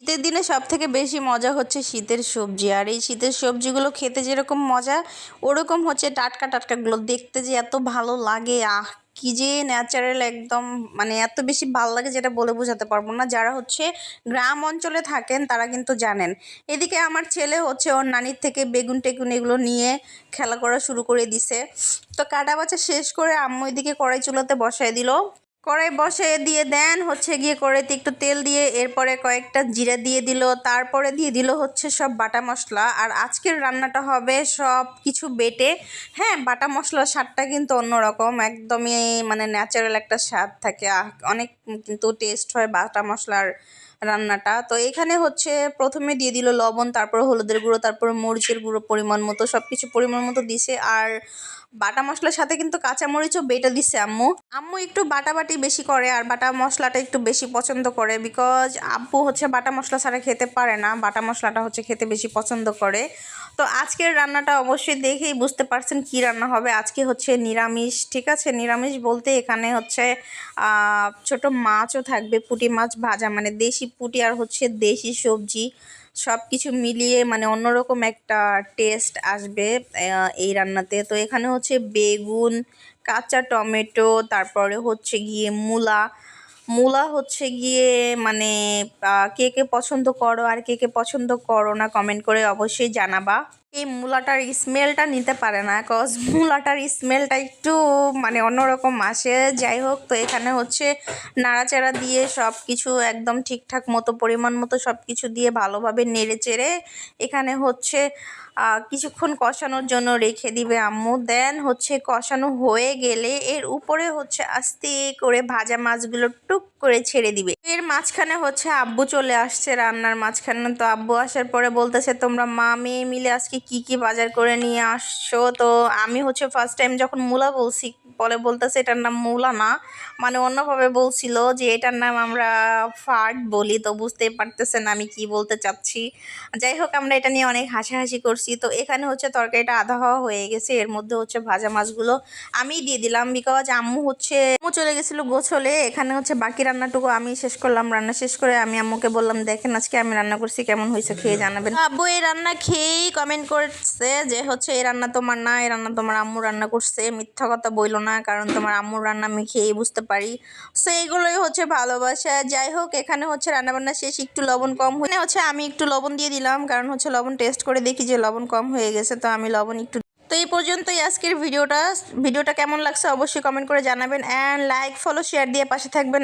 শীতের দিনে সবথেকে বেশি মজা হচ্ছে শীতের সবজি। আর এই শীতের সবজিগুলো খেতে যেরকম মজা, ওরকম হচ্ছে টাটকা টাটকাগুলো দেখতে যে এত ভালো লাগে। কি যে ন্যাচারাল একদম, মানে এত বেশি ভালো লাগে যেটা বলে বোঝাতে পারবো না। যারা হচ্ছে গ্রাম অঞ্চলে থাকেন তারা কিন্তু জানেন। এদিকে আমার ছেলে হচ্ছে ওর নানির থেকে বেগুন টেগুন এগুলো নিয়ে খেলা করা শুরু করে দিছে। তো কাটা বাছা শেষ করে আম্মু এদিকে কড়াই চুলাতে বসায় দিল। কড়াই বসিয়ে দিয়ে দেন হচ্ছে গিয়ে কড়াইতে একটু তেল দিয়ে এরপরে কয়েকটা জিরা দিয়ে দিল, তারপরে দিয়ে দিল হচ্ছে সব বাটা মশলা। আর আজকের রান্নাটা হবে সব কিছু বেটে। হ্যাঁ, বাটা মশলার স্বাদটা কিন্তু অন্যরকম, একদমই মানে ন্যাচারাল একটা স্বাদ থাকে। অনেক কিন্তু টেস্ট হয় বাটা মশলার রান্নাটা। তো এখানে হচ্ছে প্রথমে দিয়ে দিল লবণ, তারপর হলুদের গুঁড়ো, তারপর মরিচের গুঁড়ো পরিমাণ মতো, সব কিছু পরিমাণ মতো দিছে। আর বাটা মশলার সাথে কিন্তু কাঁচামরিচও বেটে দিছে আম্মু। আম্মু একটু বাটাবাটি বেশি করে আর বাটা মশলাটা একটু বেশি পছন্দ করে, বিকজ আব্বু হচ্ছে বাটা মশলা ছাড়া খেতে পারে না, বাটা মশলাটা হচ্ছে খেতে বেশি পছন্দ করে। তো আজকের রান্নাটা অবশ্যই দেখেই বুঝতে পারছেন কি রান্না হবে। আজকে হচ্ছে নিরামিষ, ঠিক আছে। নিরামিষ বলতে এখানে হচ্ছে ছোট মাছও থাকবে, পুঁটি মাছ ভাজা, মানে দেশি পুঁটি আর হচ্ছে দেশি সবজি, সব কিছু মিলিয়ে মানে অন্যরকম একটা টেস্ট আসবে এই রান্নাতে। তো এখানে হচ্ছে বেগুন, কাঁচা টমেটো, তারপরে হচ্ছে গিয়ে মূলা। মূলা হচ্ছে গিয়ে মানে কে কে পছন্দ করো আর কে কে পছন্দ করো না কমেন্ট করে অবশ্যই জানাবা। এই মূলাটার স্মেলটা নিতে পারে না, কজ মূলাটার স্মেলটা একটু মানে অন্যরকম আসে। যাই হোক, তো এখানে হচ্ছে নাড়াচাড়া দিয়ে সব কিছু একদম ঠিকঠাক মতো পরিমাণ মতো সব কিছু দিয়ে ভালোভাবে নেড়ে চেড়ে এখানে হচ্ছে কিছুক্ষণ কষানোর জন্য রেখে দিবে আম্মু। দেন হচ্ছে কষানো হয়ে গেলে এর উপরে হচ্ছে আস্তে করে ভাজা মাছগুলো টুক করে ছেড়ে দিবে। এর মাঝখানে হচ্ছে আব্বু চলে আসছে রান্নার মাঝখানে। তো আব্বু আসার পরে বলতেছে, তোমরা মা মেয়ে মিলে আজকে কি কি বাজার করে নিয়ে আসছো? তো আমি হচ্ছে ফার্স্ট টাইম যখন মূলা বলছি, বলতেছে এটার নাম মূলা না, মানে অন্যভাবে বলছিল যে এটার নাম আমরা ফাট বলি। তো বুঝতেই পারতেছেন আমি কি বলতে চাচ্ছি। যাই হোক, আমরা এটা নিয়ে অনেক হাসাহাসি করছি। তো এখানে হচ্ছে তরকারিটা আধা হওয়া হয়ে গেছে, এর মধ্যে হচ্ছে ভাজা মাছগুলো আমি দিয়ে দিলাম, বিকজ আম্মু চলে গেছিলো গোছলে। এখানে হচ্ছে বাকি রান্নাটুকু আমি শেষ করলাম। রান্না শেষ করে আমি আম্মুকে বললাম, দেখেন আজকে আমি রান্না করছি, কেমন হয়েছে খেয়ে জানাবেন। আব্বু এই রান্না খেয়েই কমেন্ট করছে যে হচ্ছে এই রান্না তোমার না, এই রান্না তোমার আম্মু রান্না করছে। মিথ্যা কথা বইলো না, কারণ তোমার আম্মুর রান্না আমি খেয়েই বুঝতে পারি। সো এইগুলোই হচ্ছে ভালোবাসা। যাই হোক, এখানে হচ্ছে রান্নাবান্না শেষ, একটু লবণ কম হয়ে হচ্ছে আমি একটু লবণ দিয়ে দিলাম, কারণ হচ্ছে লবণ টেস্ট করে দেখি যে লবণ কম হয়ে গেছে, তো আমি লবণ একটু। তো এই পর্যন্তই আজকের ভিডিওটা কেমন লাগছে অবশ্যই কমেন্ট করে জানাবেন, অ্যান্ড লাইক ফলো শেয়ার দিয়ে পাশে থাকবেন।